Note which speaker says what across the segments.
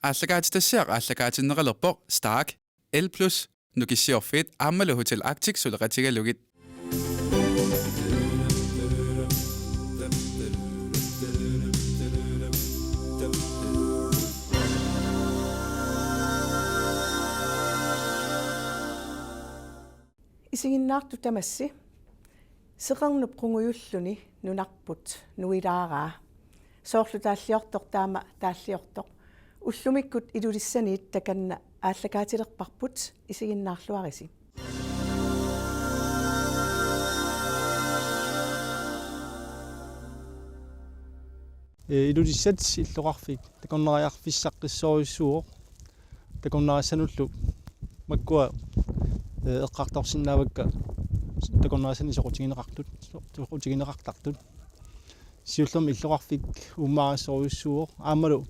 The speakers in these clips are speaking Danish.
Speaker 1: Ааллагаатитассиақ ааллагаатиннеқалерпоқ Stark L+ нукиссиорфит ааммалу Hotel Arctic сулеқатигалугит
Speaker 2: Isiginnaartu tamassi seqarnup qunguyulluni nunarput nuilaaraa soorlu taalliortoq taama taalliortoq ullumikkut ilulissaniit takanna aallakaatilerparput isiginnaarluarisi
Speaker 3: ilulissat illoqarfik takorneriarfissaqqissoruissuuq takornerissanullu makkua eqqartorsinnaavakka takornerisani soqutigineqartartut siullum illoqarfik ummaarissoruissuuq aammalu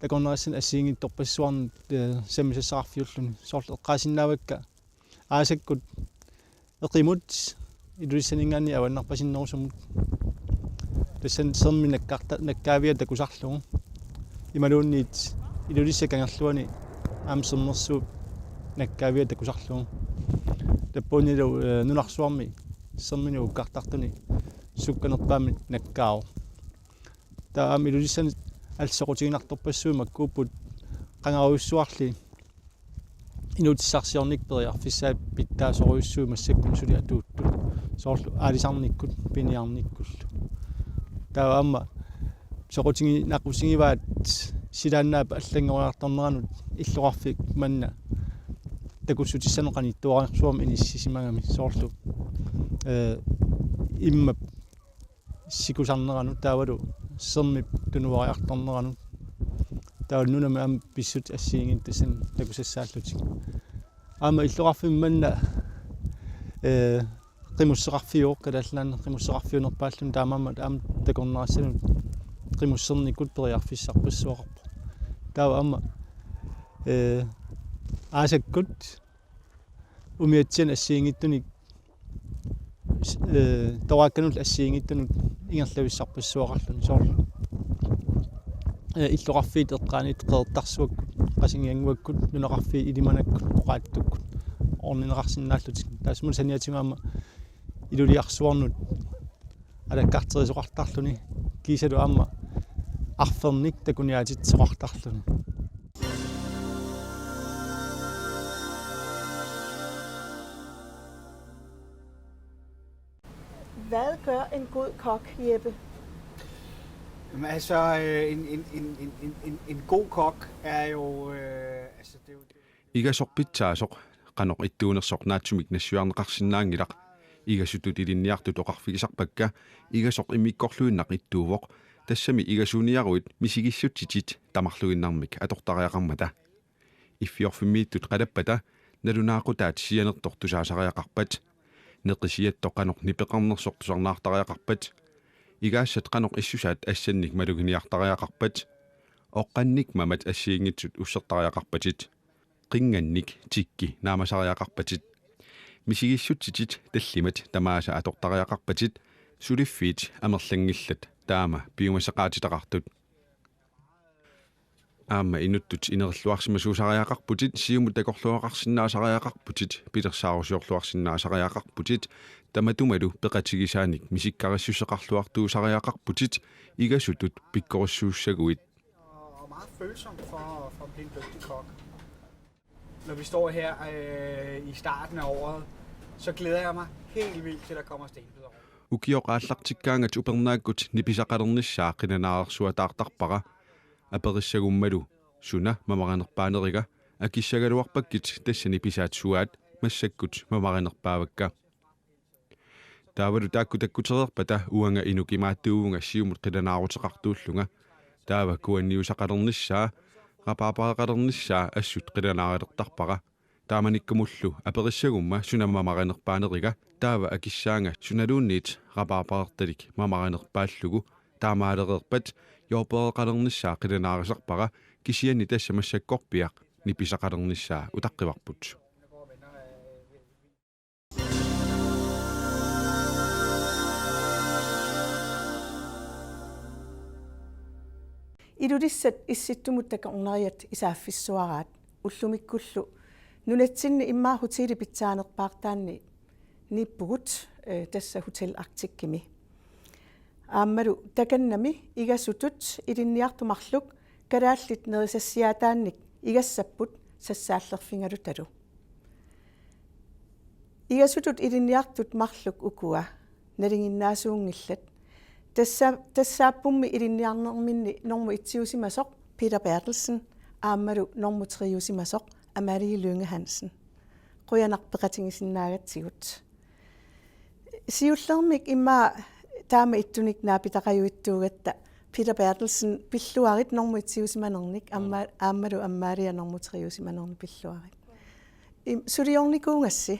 Speaker 3: takornerissan assiingittorpassuarnut samisassaqarfiulluni soorlu eqqaasinnaavakka aasakkut eqimut ilulissaningaanni avannarpasinnerusumut tassan sermi nakkaavia takusarlugu imaluunniit ilulissakangerluani aamsernersuut nakkaavia takusarlugu tappuunilu nunarsuarmi sermini ukkartartuni sukkanerpaami nakkaao taam ilulissan алсоqutiginartorpassuи маккууппут qangaruissuarli inutissarsiornik periarfissaat pittaasoriussui массаккун сули атууттут соорлу аалисарниккут пиниарниккуллу таама соqutigi naqusигиваат силааннаап аллангориарторнеранут иллоqarfik манна такуссутиссанеqaniittuariarsuarmi иниссисимагами соорлу иммап сикусарнеранут таавалу сермип тунуариарторнеранут тааннунами ам писсут ассиингин тассан такусассааллутик аама иллоqarfimmanna qimусseqarfiuq калааллаанне qimусseqarfiunerpaallun таамаамат аам такорнерассанут qimусserниккут периарфиссарпассуақарпо таава аама аасаккут умиатсиан ассиингиттуник торакканул ассиингиттунут ингерлависсарпассуақарлуни соорлу иллоqarfiit эққаанит қеэртарсуаккут қасингиангуаккут нунеқарфи илиманаккут оқааттуккут орнинеқарсинааллутик таасмун саниатимаама илулиарсуарнут алаккартерисоқартарлуни кисалу аама арферник такуниаатитсоқартарлуни
Speaker 2: Hvad gør en god kok, Jeppe?
Speaker 4: Jamen, altså, en god kok er jo... altså, det er jo...
Speaker 1: Igasorpitsaasok qanoq ittuunersoq naatsumik nassuarneqarsinnaangilaq igasutut ilinniartut oqarfikisarpakka igasoq imikkorluinnaq ittuuvoq tassami igasuuniaruit misigissutitit tamarluginnarmik atortariaqarmata iffiorfimmiittut qalappata nalunaaqutaat sianertortusaasariaqarpat neqisiattoqanoq nipeqarnersortusarnaartariaqarpat igaassat qanoq issusaat assannik maluginiartariaqarpat oqqannik mamat assiingitsut ussertariaqarpatit qingannik tikki naamasariaqarpatit misigissutitit tallimat tamaasa atortariaqarpatit suliffiit amerlangillat taama piumasaqaatitaqartut aama inuttut inerluarsimasuusariaqarputit siumut takorluaqarsinnaasariaqarputit pilersaarusiorluarsinnaasariaqarputit tamatumalu peqatigisaanik misikkarissuseqarluartuusariaqarputit igasutut pikkorissuussaguit
Speaker 4: Og meget følsom for at blive en dygtig kok. Når vi står her i starten af året, så glæder jeg mig helt vildt til, at der kommer stenbider over.
Speaker 1: Ukioqaallartikkaangat upernaakkut nipisaqalernissaa qinanaarsuataartarpara aperissagummalu suna mamaranerpaaneriga akissagaluarpakkit tassani pisaatsuaat massakkut mamaranerpaavakka taavalu taakku takkutererpata uanga inukimaattuugunga siumut qinanaaruteqartuullunga taava kuanniusaqalernissaa qapaapaqaqalernissaa assut qinanaarelertarpara taamanikkumullu aperissagumma sunamamaranerpaaneriga taava akissaanga sunaluunniit qapaapaqertalik mamaranerpaallugu taamaalererpat yoorpereqalernissaa qinanaarisarpara kisianni tassa massakkorpiaq nipisaqalernissaa utaqqivarput
Speaker 2: илулиссат исситтумут такорнериат исааффиссуараат уллумиккуллу нунатсинни иммаа хотели питсаанерпаартаанни ниппугут тасса хотел арктиккими ааммалу таканнами игасутут илинниартумарлук калааллит нерисассиатаанник игассаппут сассааллерфингалу талу игасутут илинниартут марлук укуа налингиннаасуунгиллат тассааппумми илинниарнерминни норму итсиусимасоқ Peter Bertelsen ааммалу норму триусимасоқ Amalie Lynge Hansen quyanarpeqatingisinnaagatsiguut siullermik imma taama ittunik naapitaqajuittuugatta Peter Bertelsen pilluarit normu itsiusimanernik aammalu ammaalia normu triusimanerni pilluarit suliornikuungassi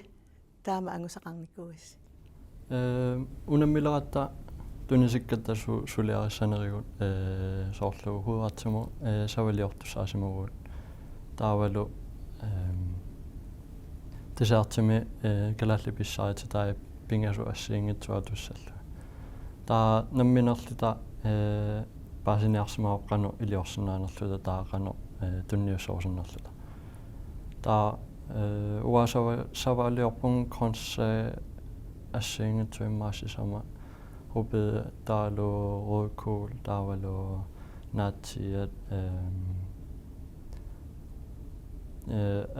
Speaker 2: taama angusaqarnikuugassi
Speaker 5: unamileratta tunisikkatta suliarissanerigut soorlu huuartumu savaliortussaasimugut taavalu tisartimi kalallipissarita taa pingasu assiingitsuatussalla taa namminerluta paasiniarsimaoqqanu iliorsinnaanerluta taaqanu tunniussoorsinnerluta taa uasavaliorpun konse assiingitsuimmaasisama rupe taalu rødkål taavalu naatiat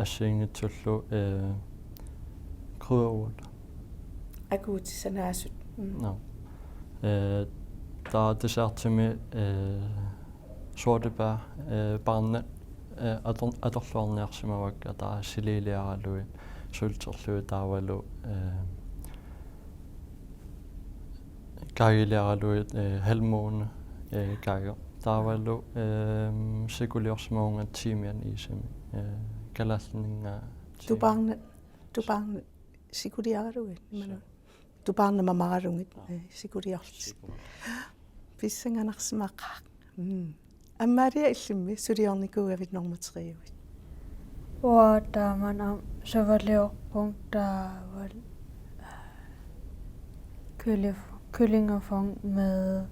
Speaker 5: ассиингитсуллу крюдерут
Speaker 2: акуутиссанаасут
Speaker 5: наа таа десертими сортебær барне аторлуарниарсимавакка таа силилиаралуи султерлуи таавалу кагилиаралуи халмууна кага таавалу сикулиорсимаунга тимиан исами kalallninga
Speaker 2: tupaarne sikuliaralugut imanu tupaarne mamaralungit sikuliorlis pissanganarsimaqqaaq аммаалиа иллимми сулиорникуугавит норматериуит
Speaker 6: уатаамана савалиорпунг таавал kyllingefond med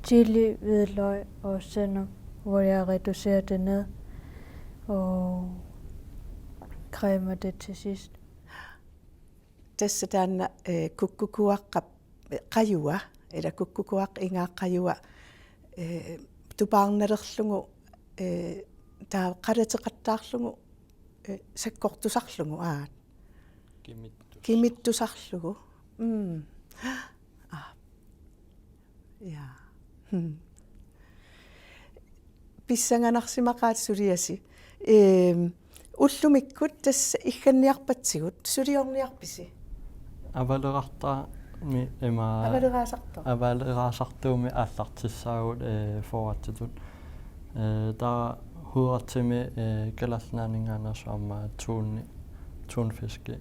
Speaker 6: chili, hvidløg og sennep, hvor jeg reducerer det ned og cremer det til sidst.
Speaker 2: Tässä tänne kukkukuakka qajua eller kukkukuaq inga qajua tupaarnerlerlungu taa qalateqattaarlungu sakkortusarlungu aat kimittusarlugu ja pissanganarsimaqaat suliasi уллумиккут тасса игганниарпатсигут сулиорниарписи
Speaker 5: авалерартаа ми эма авалераасартууми ааллартиссаагут форатитут таа хуартими калалнаанингаанаасуарма туунфиски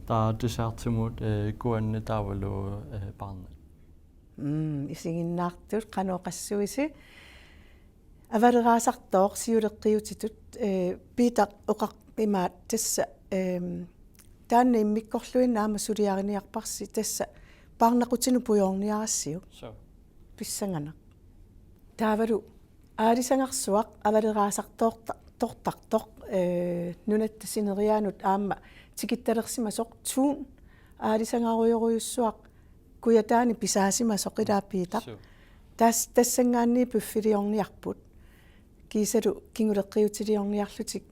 Speaker 5: таа десертимут куанни таавалу парне
Speaker 2: исигиннаартут канооqassuisi авалераасартоор сиулеққиутитут питақ оқақ имаат тасса таанна иммиккорлуиннаама сулиарниарпарси тасса парнақутину пуйорниарассиу писсангана таавалу аалисангарсуақ авалераасартоортартортартоқ нунаттасинериаанут аама тикитталерсимасоқ туун аалисангаруйоруйуссуақ куятаани писаасимасоқ илааппиитақ тассангаанни пуффилиорниарпут кисалу кингулеққиутилиорниарлутик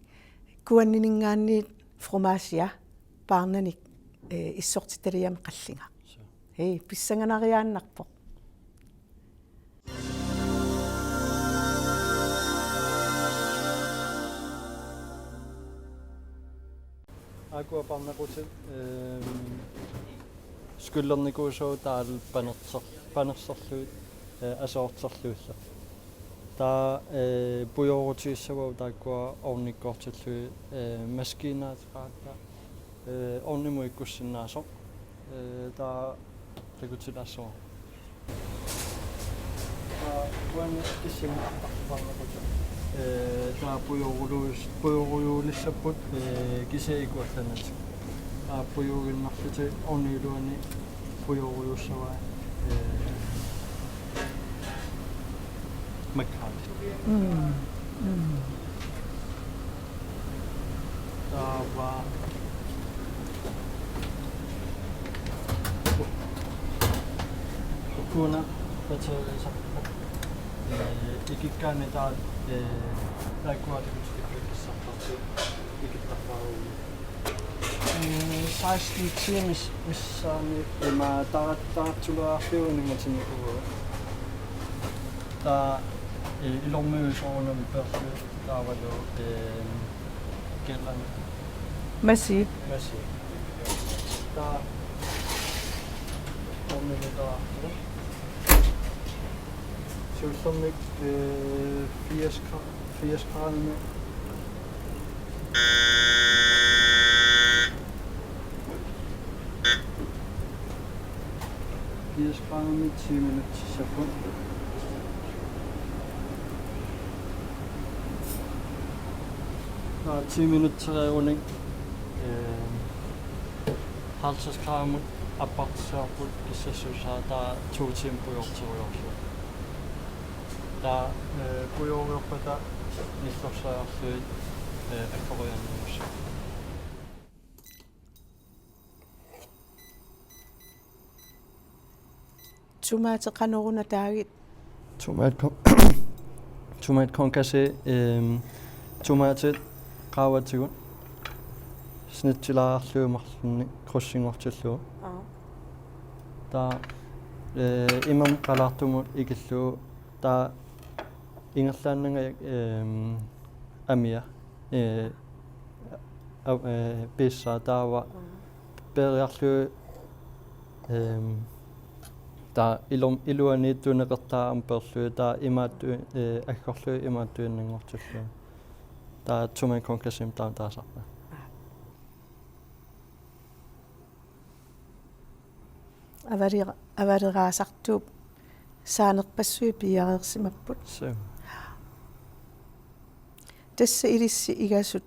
Speaker 2: куаннинингаанни фромаасиа парнаник иссортиталиам қаллинга писсанганариааннарпоқ
Speaker 3: акуа парнақутит скуллерникуусоо таал панерсерлуит асоортерлуилла таа пуйорутииссавау тааккуа орниккоортиллуи маскинаатеқаатта орниму иккуссиннаасо таа такутилассоо куан киссиммартарпарнакута таа пуйоруюулиссаппут кисеикуалланат пуйоругиннарлути орнилуани пуйоруйуссава makkarlit. Der var kuna patsalisa ikikkaani taa taikuatikutsikikissarpartu ikittaffaaru 16 timer missaami ima taratuluarfiuningatiniku taa ilormyusoornam perslu taavalu kellan
Speaker 2: Masi.
Speaker 3: masi taa orniltaa Sjælsommik 80 grader med. Grader med 10 minutter til sekund. Der er 10 minutter til revning. 50 grader med abartsørpul i sæsonser, der er 2 timer på jord til røvelse. Der kujoga pata nistorsaarsuit akkorujannuus.
Speaker 2: Tumateqanoruna taagit
Speaker 5: Tomat konkase tomatit qaawatigun snittilaarluumarlunni krussingortillu. Der imam qalartumut ikillu der ingerlaannanga amia pissa taava periarlu der iluani tuneqertaa amperlu der imaattu akkorlu imaattuinninngortillu der tuman konkasim taasarpa
Speaker 2: avariqaasartuup saanerpassui piareersimapput
Speaker 5: so
Speaker 2: tassa ilissi igasut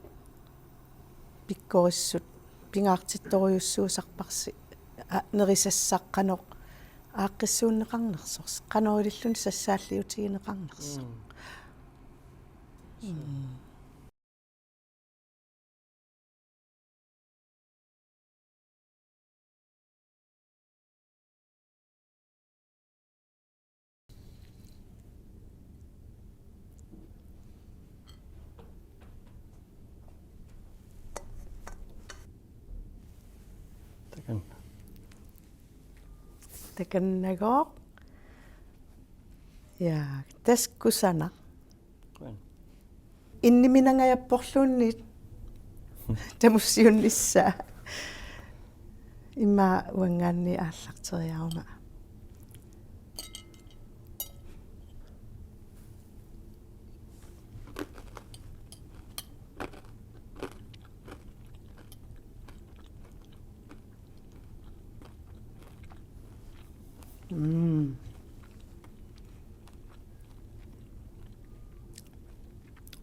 Speaker 2: pikkorissut pingaartittoriussuusarparsi nerisassaaqqanoq aaqqissuunneqarnersors qanorilun sassaalliutigineqarnerso takannagoq ja taskusana inniminangajapporluunniit tamussiunnissaa imma uangaanni aallarteriaruma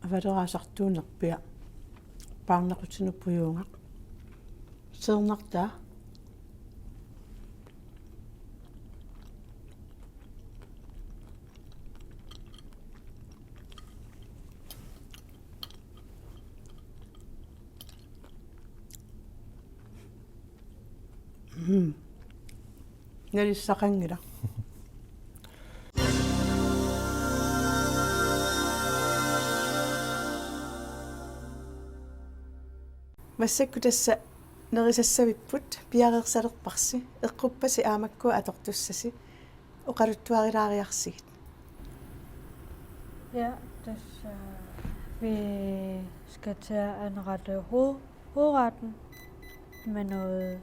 Speaker 2: авалерасартуунерпиа паарнеқутинуппуюунга сеернартаа нэрissақангила массакку тасса нерисассавиппут пиареерсалерпарси эққуппаси аамаккуа атортуссаси оқалуттуарилаариарсигит
Speaker 6: Ja, vi skal til at anrette hovedretten med noget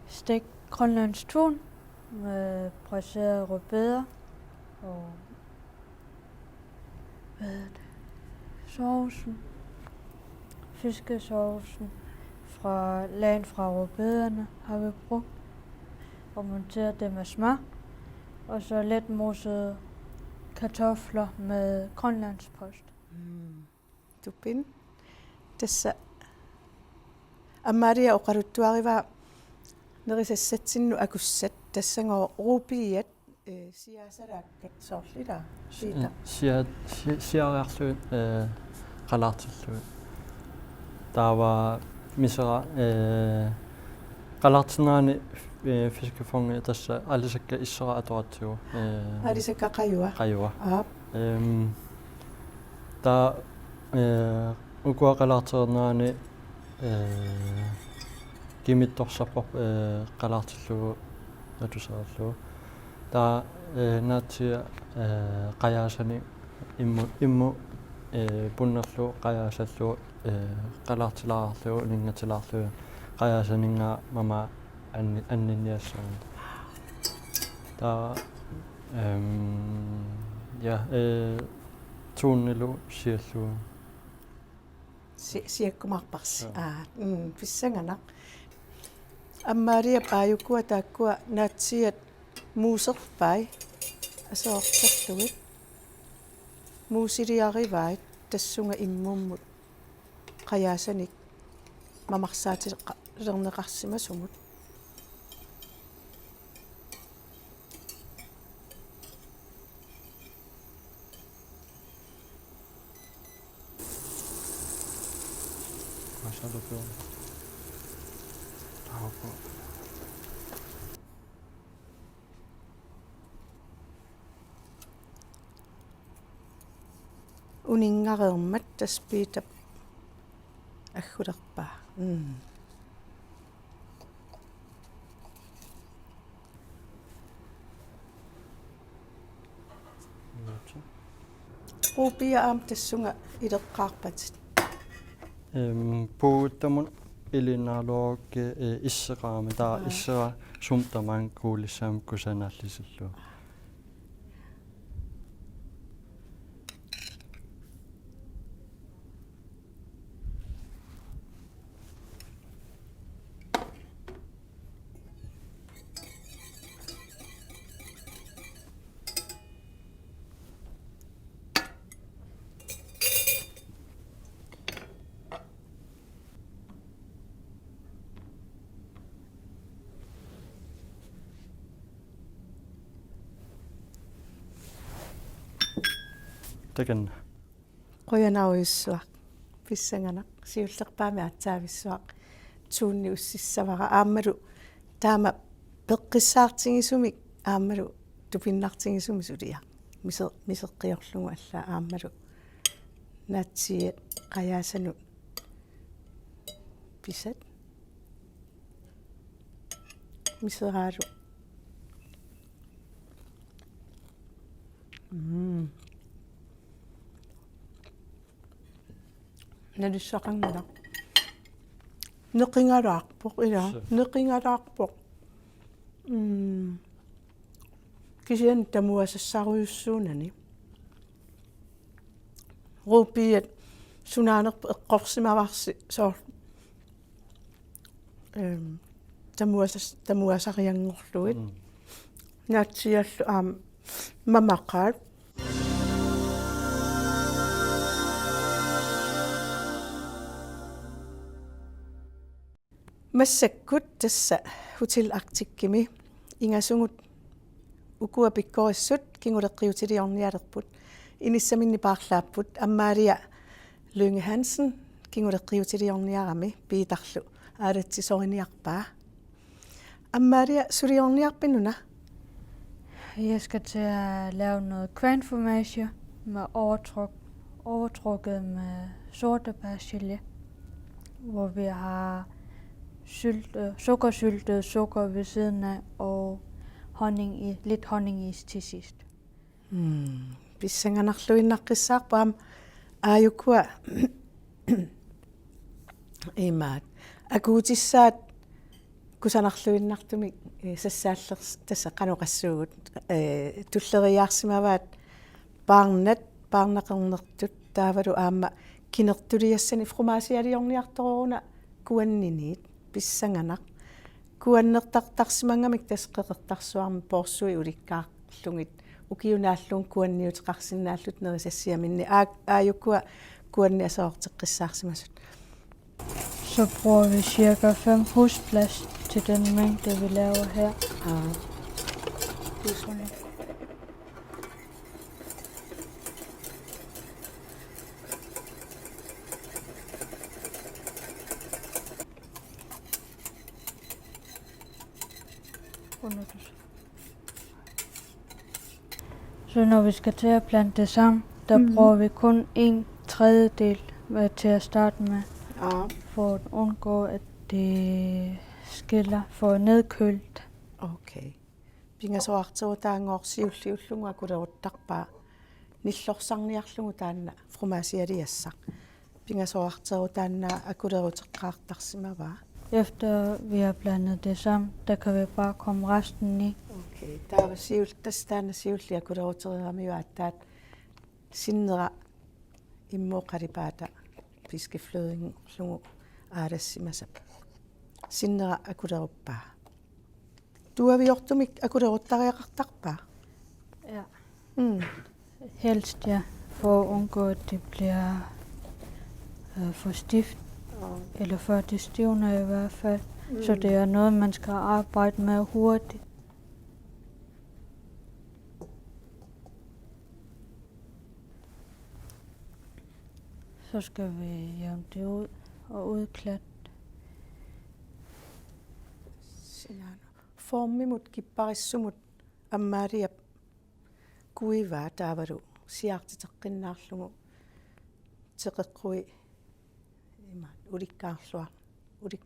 Speaker 6: stegt grønlandsk tun med braserede rødbeder og sovsen, fiskesovsen fra lagen fra rødbederne har vi brugt og monteret det med smør og så let mosede kartofler med grønlandspost.
Speaker 2: tupin tassa ammaria oqaluttuariva nerisassatinnu akussat tassangoo ruupiiat siasaraakkat soorlila siita
Speaker 5: siariarluut qalartilluut taava misera qalartinaani fiskafongi tassa alisakka issera atoratsigu
Speaker 2: alisakka qajua
Speaker 5: qajua
Speaker 2: aap
Speaker 5: ta ukua qalarternaani kimittorsarpo qalartillugu natusarallugu ta naatsia qajaasani immu punnerlu qajaasallu qalartilaarlu ningatilaarlu qajaasaninga mama anninniassuun ta ja tuunnilu siallu
Speaker 2: siakkumarpars pissanganaq ammaaliap aayukkua taakkua naatsiat muuserpai asoortarlugit muusiliarivait tassunga immummut qajaasanik mamarsaatilerneqarsimasumut uningareermat taspiitap aggulerpaa Rupia am tassunga ileqqaarpatit
Speaker 5: puuttamun ilinaalookke isseraama taa issera sumtamaan kuulissaam kusanaallisillu takanna
Speaker 2: qoyanauissuaq pissanganaq siullerpaami atsaavissуaq tuunni ussissavara aammalu taama peqqissaartingisumik aammalu tupinnartingisumi sulia miseqqiorlugu alla aammalu naatsiat qajaasanu pisat miseraalu nalussaqangula neqingalaarpoq ila neqingalaarpoq kisian tamuasassaruyussuunani ruupiat sunaanerpa eqqorsimavarsi soor tamuasariangorluit naatsiallu mamaqaat massakkut tassa Hotel Arctic-kimi ingasungut ukua pikkorissut kinguleqqiutiliornialerput inissaminni paarlaapput ammaalia Lønge Hansen kinguleqqiutiliorniarami piitarlu aalatsisoriниarpaa ammaalia suliorniarpinnuna.
Speaker 6: Jeg skal til at lave noget crème med overtrukket med sortebærgelé, hvor vi har sukkersyltet sukker ved siden af og lidt honningis til sidst.
Speaker 2: Pissanganarluinnaqqissaarpaam aayukkua imaat akuutissaat kusanarluinnartumik sassaallerс tassa qanuqassuugut tulleriaarsimavaat paarnaqernertut taavalu aamma kinertuliassani frumaasialiorniartoruna kuanniniit pissanganaq kuannertartarsimangamik tasqeqertarsuarmi porssui ulikkaarlungit ukiunaallun kuanniuteqarsinnaallut nerisassiaminni aayukkua kuanni asoorteqqissaarsimasut.
Speaker 6: Så bruger vi cirka 5 husplads til den mængde, vi laver her.
Speaker 2: Husplads.
Speaker 6: udnyttes. Så når vi skal til at plante det sammen, der bruger vi kun 1/3 til at starte med, for at undgå, at det skiller for nedkølt.
Speaker 2: Okay. Pingasoartoo taangorsiulliullunga kuleruttaqpaa nillorsanniarlugu taanna fromasialiassaq. Pingasoartoo taanna akuleruteqqaartarsimavaa.
Speaker 6: Efter vi har blandet det sammen, der kan vi bare komme resten i.
Speaker 2: Okay. Taana siulli akuleruteriamiuattaat sinnera immoqalipaata piskiflødinglungu aalassimasap. Sinnera akuleruppaa. Tuaviortumik akuleruttariaqartarpaa.
Speaker 6: Ja. Helst ja, for at undgå, at det bliver for stift, eller for det stivner i hvert fald. Så det er noget, man skal arbejde med hurtigt. Så skal vi jævne det ud og udklatte.
Speaker 2: Formimut kipparissumut ammaariap kuivaa taavaru siartiteqqinnaarlugu teqeqqui ima ulikkaarluarlugi.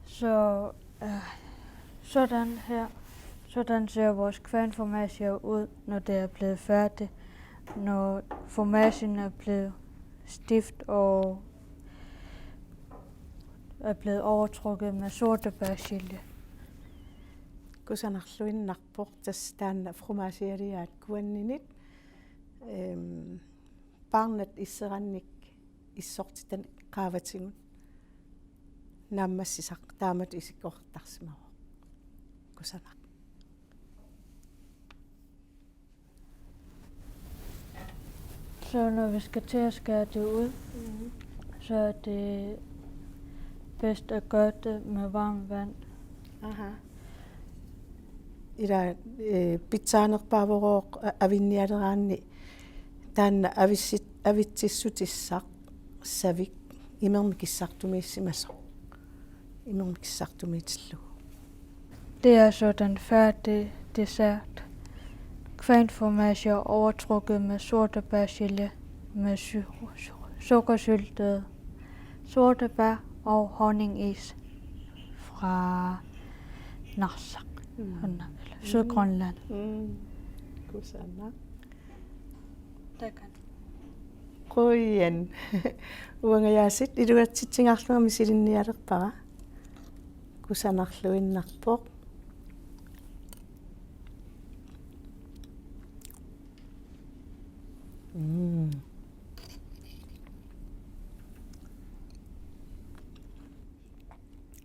Speaker 6: Så sådan ser vores kvanformation ud, når det er blevet færdigt. Når formationen er blevet stift og er blevet overtrukket med sortebærchili.
Speaker 2: Kusanarluinnarpoq tastaanna fromasialiaat kuanninit parnat isserannik issortitan qaavatingut naammassisaq taamat isikkortarsimaru kusanak.
Speaker 6: Så når vi skal til at skære det ud, så er det bedst at gøre det med varmt vand.
Speaker 2: Aha. Ila pitsaanerpaavoroq avinnialeraanni taanna avitsissutissaq savik imermikissartumiissimassoq imermikissartumiitillugu.
Speaker 6: Det er sådan færdig dessert. Kvanformation overtrukket med sortebærchili med sukkersyltet sortebær og honningis fra Narsaq, eller Sydgrønland.
Speaker 2: Kusanak.
Speaker 6: Takan.
Speaker 2: Qoyan uangayaasit iluatsitsingaarlugami silinnialerpara kusanarluinnarpoq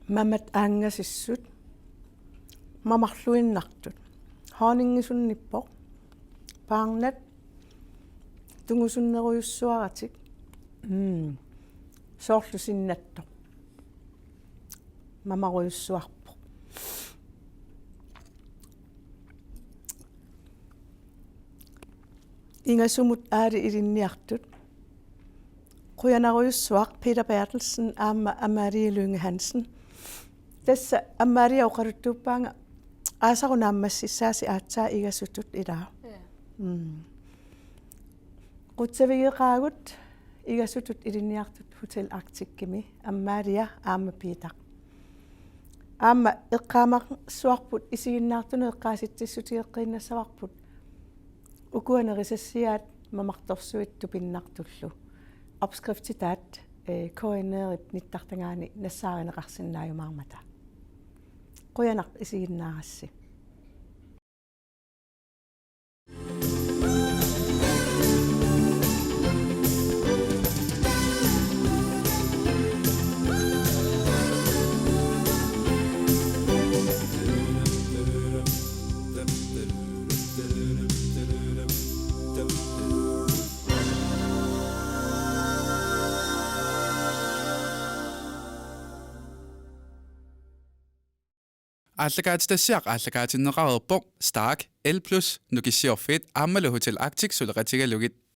Speaker 2: Mamat aangasissut mamarluinnartut haaningisunnipoq paarnat tungusunneruyussuaratik soorlusinnattoq mamaruyussuarpoq ingasumut aali ilinniartut quyanaruyussuaq Peter Bertelsen Amalie Lynge Hansen tassa Amalia uqaruttuuppaanga aasarunaammассissaasi aatsaa igasutut ilaa qutsavigeqaagut igasutut ilinniartut Hotel Arctic-kimi Amalia aamma Peter aamma eqqaamaq isiginnaartunu eqqaasitsissutigeqqiinnassavaqput ukuanerissassiaat mamartorsuittu pinnartullu opskriftitaat koineerip nittartangaani nassaarinеqarsinnaajumaarmata quyanaq isiginnaarassi.
Speaker 7: Ааллагаатитассиақ ааллагаатиннеқарерпоқ Stark L+ нукиссиорфит ааммалу Hotel Arctic сулеқатигалугит